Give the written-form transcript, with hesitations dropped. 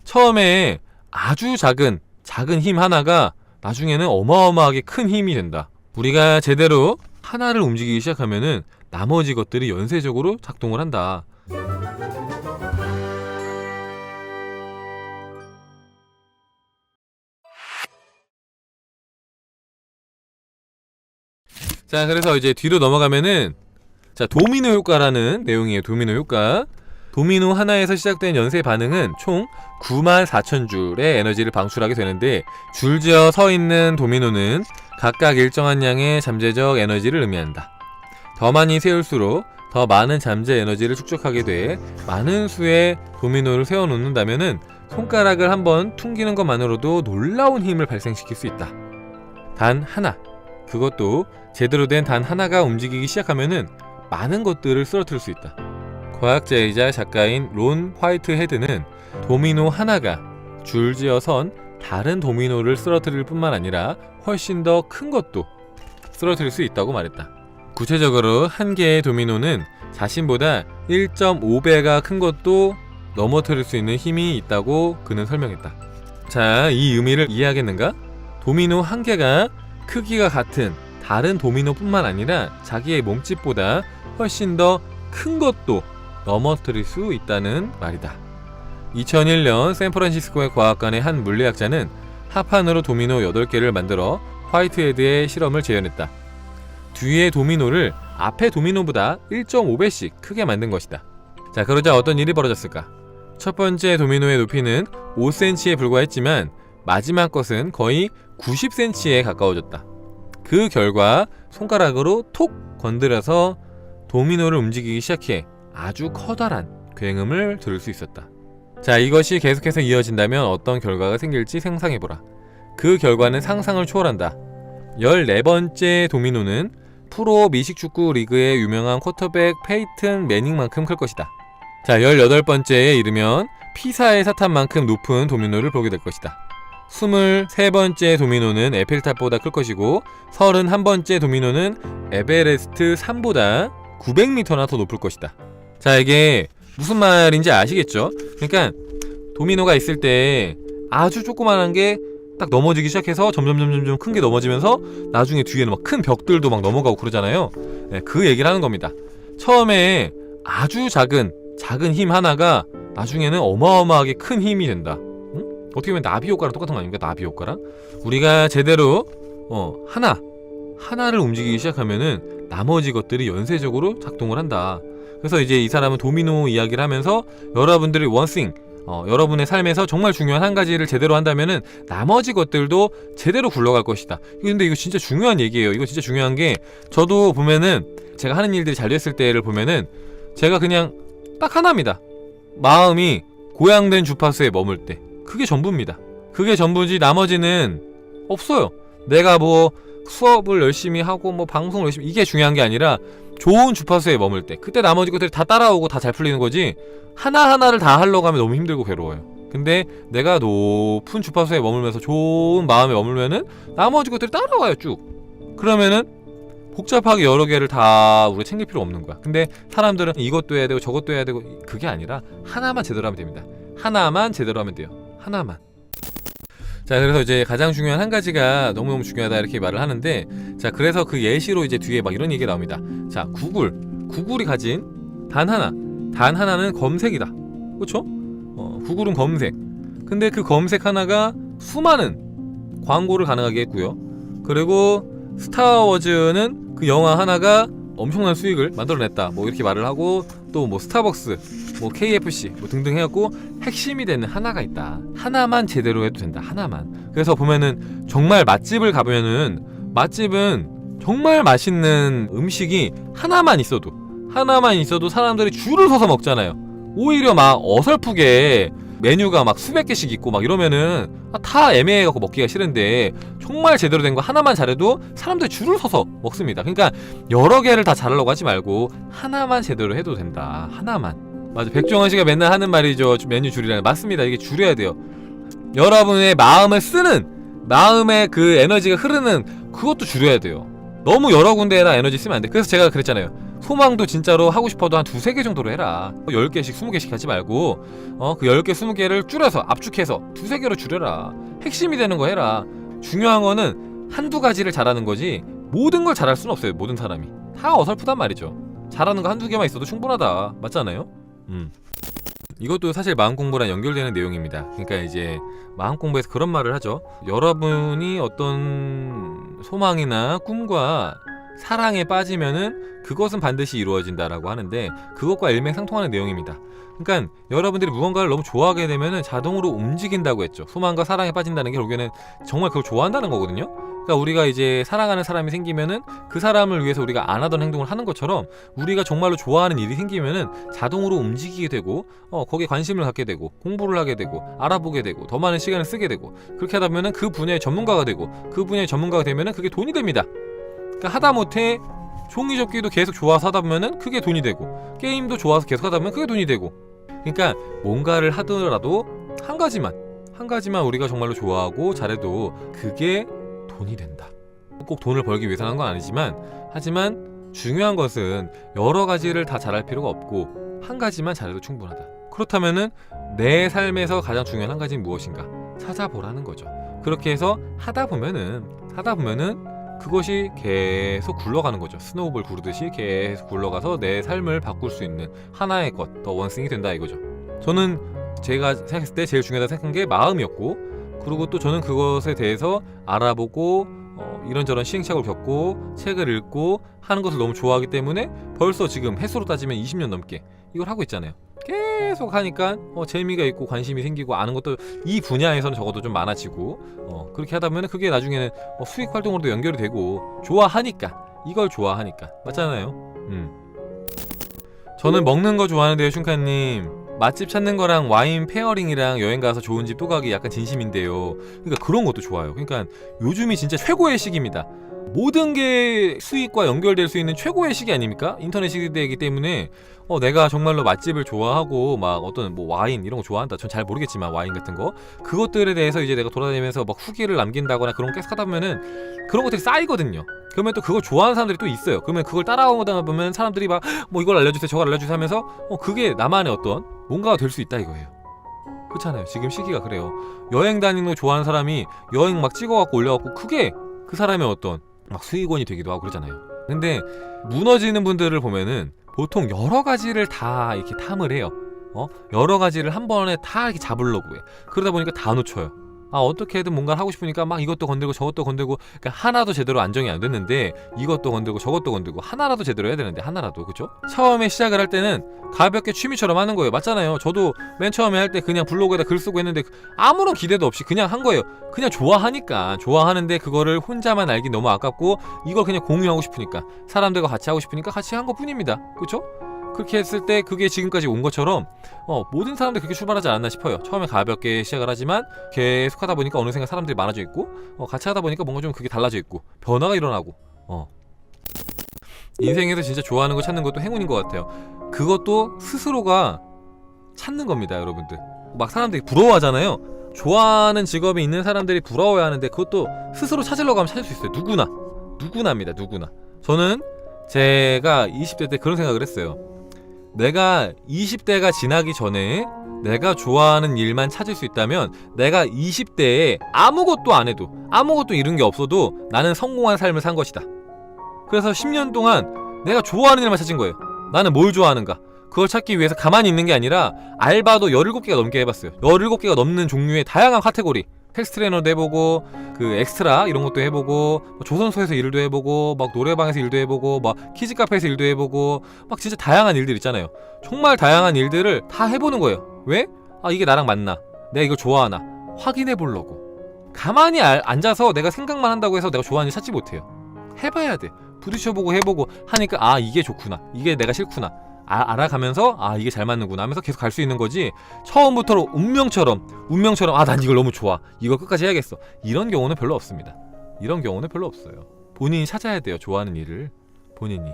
처음에 아주 작은 힘 하나가 나중에는 어마어마하게 큰 힘이 된다. 우리가 제대로 하나를 움직이기 시작하면은 나머지 것들이 연쇄적으로 작동을 한다. 자, 그래서 이제 뒤로 넘어가면은 도미노 효과라는 내용이에요. 도미노 효과. 도미노 하나에서 시작된 연쇄 반응은 총 94,000줄의 에너지를 방출하게 되는데, 줄지어 서 있는 도미노는 각각 일정한 양의 잠재적 에너지를 의미한다. 더 많이 세울수록 더 많은 잠재 에너지를 축적하게 돼 많은 수의 도미노를 세워놓는다면은 손가락을 한번 퉁기는 것만으로도 놀라운 힘을 발생시킬 수 있다. 단 하나, 그것도 제대로 된 단 하나가 움직이기 시작하면은 많은 것들을 쓰러뜨릴 수 있다. 과학자이자 작가인 론 화이트헤드는 도미노 하나가 줄지어 선 다른 도미노를 쓰러뜨릴 뿐만 아니라 훨씬 더 큰 것도 쓰러뜨릴 수 있다고 말했다. 구체적으로 한 개의 도미노는 자신보다 1.5배가 큰 것도 넘어뜨릴 수 있는 힘이 있다고 그는 설명했다. 자, 이 의미를 이해하겠는가? 도미노 한 개가 크기가 같은 다른 도미노뿐만 아니라 자기의 몸집보다 훨씬 더 큰 것도 넘어뜨릴 수 있다는 말이다. 2001년 샌프란시스코의 과학관의 한 물리학자는 합판으로 도미노 8개를 만들어 화이트헤드의 실험을 재현했다. 뒤의 도미노를 앞의 도미노보다 1.5배씩 크게 만든 것이다. 자, 그러자 어떤 일이 벌어졌을까? 첫 번째 도미노의 높이는 5cm에 불과했지만 마지막 것은 거의 90cm에 가까워졌다. 그 결과 손가락으로 톡 건드려서 도미노를 움직이기 시작해 아주 커다란 굉음을 들을 수 있었다. 자, 이것이 계속해서 이어진다면 어떤 결과가 생길지 상상해보라. 그 결과는 상상을 초월한다. 14번째 도미노는 프로 미식축구 리그의 유명한 쿼터백 페이튼 매닝만큼 클 것이다. 자, 18번째에 이르면 피사의 사탑만큼 높은 도미노를 보게 될 것이다. 23번째 도미노는 에펠탑보다 클 것이고 31번째 도미노는 에베레스트 산보다 900m나 더 높을 것이다. 자, 이게 무슨 말인지 아시겠죠? 그러니까 도미노가 있을 때 아주 조그만한 게 딱 넘어지기 시작해서 점점 큰 게 넘어지면서 나중에 뒤에는 막 큰 벽들도 막 넘어가고 그러잖아요. 네, 그 얘기를 하는 겁니다. 처음에 아주 작은 힘 하나가 나중에는 어마어마하게 큰 힘이 된다. 응? 어떻게 보면 나비 효과랑 똑같은 거 아닙니까? 나비 효과랑? 우리가 제대로 하나를 움직이기 시작하면은 나머지 것들이 연쇄적으로 작동을 한다. 그래서 이제 이 사람은 도미노 이야기를 하면서 여러분들이 여러분의 삶에서 정말 중요한 한 가지를 제대로 한다면은 나머지 것들도 제대로 굴러갈 것이다. 근데 이거 진짜 중요한 얘기예요. 이거 진짜 중요한 게, 저도 보면은 제가 하는 일들이 잘 됐을 때를 보면은 제가 그냥 딱 하나입니다. 마음이 고양된 주파수에 머물 때, 그게 전부입니다. 그게 전부지 나머지는 없어요. 내가 뭐 수업을 열심히 하고 뭐 방송을 열심히, 이게 중요한 게 아니라 좋은 주파수에 머물 때, 그때 나머지 것들이 다 따라오고 다 잘 풀리는 거지, 하나하나를 다 하려고 하면 너무 힘들고 괴로워요. 근데 내가 높은 주파수에 머물면서 좋은 마음에 머물면은 나머지 것들이 따라와요, 쭉. 그러면은 복잡하게 여러 개를 다 우리가 챙길 필요 없는 거야. 근데 사람들은 이것도 해야 되고 저것도 해야 되고, 그게 아니라 하나만 제대로 하면 됩니다. 하나만 제대로 하면 돼요. 하나만. 자, 그래서 이제 가장 중요한 한 가지가 너무너무 중요하다 이렇게 말을 하는데, 자, 그래서 그 예시로 이제 뒤에 막 이런 얘기가 나옵니다. 자, 구글이 가진 단 하나는 검색이다. 그쵸? 구글은 검색. 근데 그 검색 하나가 수많은 광고를 가능하게 했고요. 그리고 스타워즈는 그 영화 하나가 엄청난 수익을 만들어냈다. 뭐 이렇게 말을 하고, 또 뭐 스타벅스, 뭐 KFC 뭐 등등 해갖고 핵심이 되는 하나가 있다. 하나만 제대로 해도 된다. 하나만. 그래서 보면은 정말 맛집을 가보면은, 맛집은 정말 맛있는 음식이 하나만 있어도 사람들이 줄을 서서 먹잖아요. 오히려 막 어설프게 메뉴가 막 수백 개씩 있고 막 이러면은 다 애매해갖고 먹기가 싫은데, 정말 제대로 된 거 하나만 잘해도 사람들이 줄을 서서 먹습니다. 그러니까 여러 개를 다 잘하려고 하지 말고 하나만 제대로 해도 된다. 하나만. 맞아, 백종원 씨가 맨날 하는 말이죠. 메뉴 줄이라는. 맞습니다. 이게 줄여야 돼요. 여러분의 마음을 쓰는, 마음의 그 에너지가 흐르는 그것도 줄여야 돼요. 너무 여러 군데에다 에너지 쓰면 안 돼. 그래서 제가 그랬잖아요. 소망도 진짜로 하고 싶어도 한 2-3개 정도로 해라. 10개씩 20개씩 하지 말고 그 10개 20개를 줄여서 압축해서 2-3개로 줄여라. 핵심이 되는 거 해라. 중요한 거는 한두 가지를 잘하는 거지 모든 걸 잘할 수는 없어요. 모든 사람이 다 어설프단 말이죠. 잘하는 거 한두 개만 있어도 충분하다. 맞잖아요? 이것도 사실 마음 공부랑 연결되는 내용입니다. 그러니까 이제 마음 공부에서 그런 말을 하죠. 여러분이 어떤 소망이나 꿈과 사랑에 빠지면은 그것은 반드시 이루어진다라고 하는데 그것과 일맥상통하는 내용입니다. 그러니까 여러분들이 무언가를 너무 좋아하게 되면은 자동으로 움직인다고 했죠. 소망과 사랑에 빠진다는 게 결국에는 정말 그걸 좋아한다는 거거든요. 그러니까 우리가 이제 사랑하는 사람이 생기면은 그 사람을 위해서 우리가 안 하던 행동을 하는 것처럼 우리가 정말로 좋아하는 일이 생기면은 자동으로 움직이게 되고 거기에 관심을 갖게 되고 공부를 하게 되고 알아보게 되고 더 많은 시간을 쓰게 되고 그렇게 하다 보면은 그 분야의 전문가가 되고 그 분야의 전문가가 되면은 그게 돈이 됩니다. 그러니까 하다못해 종이접기도 계속 좋아서 하다 보면은 그게 돈이 되고 게임도 좋아서 계속 하다 보면 그게 돈이 되고 그러니까 뭔가를 하더라도 한 가지만 우리가 정말로 좋아하고 잘해도 그게 돈이 된다. 꼭 돈을 벌기 위해서 하는 건 아니지만 하지만 중요한 것은 여러 가지를 다 잘할 필요가 없고 한 가지만 잘해도 충분하다. 그렇다면은 내 삶에서 가장 중요한 한 가지는 무엇인가 찾아보라는 거죠. 그렇게 해서 하다 보면은 그것이 계속 굴러가는 거죠. 스노우볼 구르듯이 계속 굴러가서 내 삶을 바꿀 수 있는 하나의 것, 더 원싱이 된다 이거죠. 저는 제가 생각했을 때 제일 중요하다 생각한 게 마음이었고 그리고 또 저는 그것에 대해서 알아보고 이런저런 시행착오를 겪고 책을 읽고 하는 것을 너무 좋아하기 때문에 벌써 지금 횟수로 따지면 20년 넘게 이걸 하고 있잖아요. 계속 하니까 재미가 있고 관심이 생기고 아는 것도 이 분야에서는 적어도 좀 많아지고 그렇게 하다 보면 그게 나중에는 수익 활동으로도 연결이 되고 이걸 좋아하니까 맞잖아요. 저는 먹는 거 좋아하는데요, 슌카님. 맛집 찾는 거랑 와인 페어링이랑 여행 가서 좋은 집 또 가기 약간 진심인데요. 그러니까 그런 것도 좋아요. 그러니까 요즘이 진짜 최고의 시기입니다. 모든 게 수익과 연결될 수 있는 최고의 시기 아닙니까? 인터넷 시대이기 때문에 내가 정말로 맛집을 좋아하고 막 어떤 뭐 와인 이런 거 좋아한다. 전 잘 모르겠지만 와인 같은 거 그것들에 대해서 이제 내가 돌아다니면서 막 후기를 남긴다거나 그런 거 계속 하다 보면은 그런 것들이 쌓이거든요. 그러면 또 그걸 좋아하는 사람들이 또 있어요. 그러면 그걸 따라오다 보면 사람들이 막 뭐 이걸 알려주세요 저걸 알려주세요 하면서 그게 나만의 어떤 뭔가가 될 수 있다 이거예요. 그렇잖아요. 지금 시기가 그래요. 여행 다니는 거 좋아하는 사람이 여행 막 찍어갖고 올려갖고 그게 그 사람의 어떤 막 수익원이 되기도 하고 그러잖아요. 근데 무너지는 분들을 보면은 보통 여러 가지를 다 이렇게 탐을 해요. 여러 가지를 한 번에 다 이렇게 잡으려고 해. 그러다 보니까 다 놓쳐요. 어떻게든 뭔가를 하고 싶으니까 막 이것도 건들고 저것도 건들고 그러니까 하나도 제대로 안정이 안 됐는데 이것도 건들고 저것도 건들고 하나라도 제대로 해야 되는데 하나라도 그죠? 처음에 시작을 할 때는 가볍게 취미처럼 하는 거예요. 맞잖아요. 저도 맨 처음에 할 때 그냥 블로그에다 글 쓰고 했는데 아무런 기대도 없이 그냥 한 거예요. 그냥 좋아하니까 좋아하는데 그거를 혼자만 알기 너무 아깝고 이걸 그냥 공유하고 싶으니까 사람들과 같이 하고 싶으니까 같이 한 것뿐입니다. 그렇죠? 그렇게 했을 때 그게 지금까지 온 것처럼 모든 사람들이 그렇게 출발하지 않았나 싶어요. 처음에 가볍게 시작을 하지만 계속 하다 보니까 어느새 사람들이 많아져 있고 같이 하다 보니까 뭔가 좀 그게 달라져 있고 변화가 일어나고 인생에서 진짜 좋아하는 거 찾는 것도 행운인 것 같아요. 그것도 스스로가 찾는 겁니다. 여러분들 막 사람들이 부러워하잖아요. 좋아하는 직업이 있는 사람들이 부러워야 하는데 그것도 스스로 찾으려고 하면 찾을 수 있어요. 누구나입니다. 누구나. 저는 제가 20대 때 그런 생각을 했어요. 내가 20대가 지나기 전에 내가 좋아하는 일만 찾을 수 있다면 내가 20대에 아무것도 안 해도 아무것도 이룬 게 없어도 나는 성공한 삶을 산 것이다. 그래서 10년 동안 내가 좋아하는 일만 찾은 거예요. 나는 뭘 좋아하는가 그걸 찾기 위해서 가만히 있는 게 아니라 알바도 17개가 넘게 해봤어요. 17개가 넘는 종류의 다양한 카테고리 헬스 트레이너도 해보고 그 엑스트라 이런 것도 해보고 조선소에서 일도 해보고 막 노래방에서 일도 해보고 막 키즈 카페에서 일도 해보고 막 진짜 다양한 일들 있잖아요. 정말 다양한 일들을 다 해보는 거예요. 왜? 이게 나랑 맞나? 내가 이거 좋아하나? 확인해보려고. 가만히 앉아서 내가 생각만 한다고 해서 내가 좋아하는 일 찾지 못해요. 해봐야 돼. 부딪혀보고 해보고 하니까 이게 좋구나 이게 내가 싫구나 알아가면서 이게 잘 맞는구나 하면서 계속 갈 수 있는 거지. 처음부터 운명처럼 난 이걸 너무 좋아 이걸 끝까지 해야겠어 이런 경우는 별로 없습니다. 이런 경우는 별로 없어요. 본인이 찾아야 돼요. 좋아하는 일을 본인이.